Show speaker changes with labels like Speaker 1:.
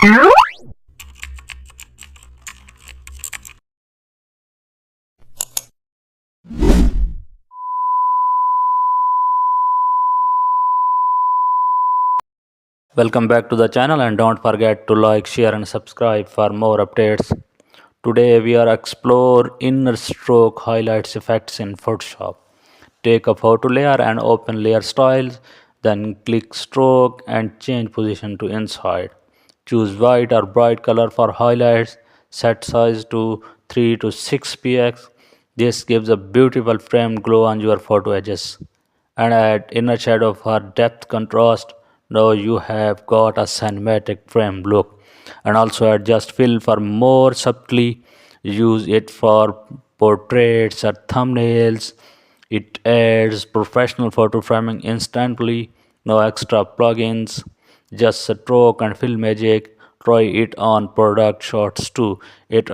Speaker 1: Welcome back to the channel, and don't forget to like, share and subscribe for more updates. Today we are explore inner stroke highlights effects in Photoshop. Take a photo layer and open layer styles, then click stroke and change position to inside. Choose white or bright color for highlights, set size to 3 to 6 px. This gives a beautiful framed glow on your photo edges. And add inner shadow for depth contrast. Now you have got a cinematic frame look. And also adjust fill for more subtly. Use it for portraits or thumbnails. It adds professional photo framing instantly. No extra plugins, just stroke and fill magic. Try it on product shots too. It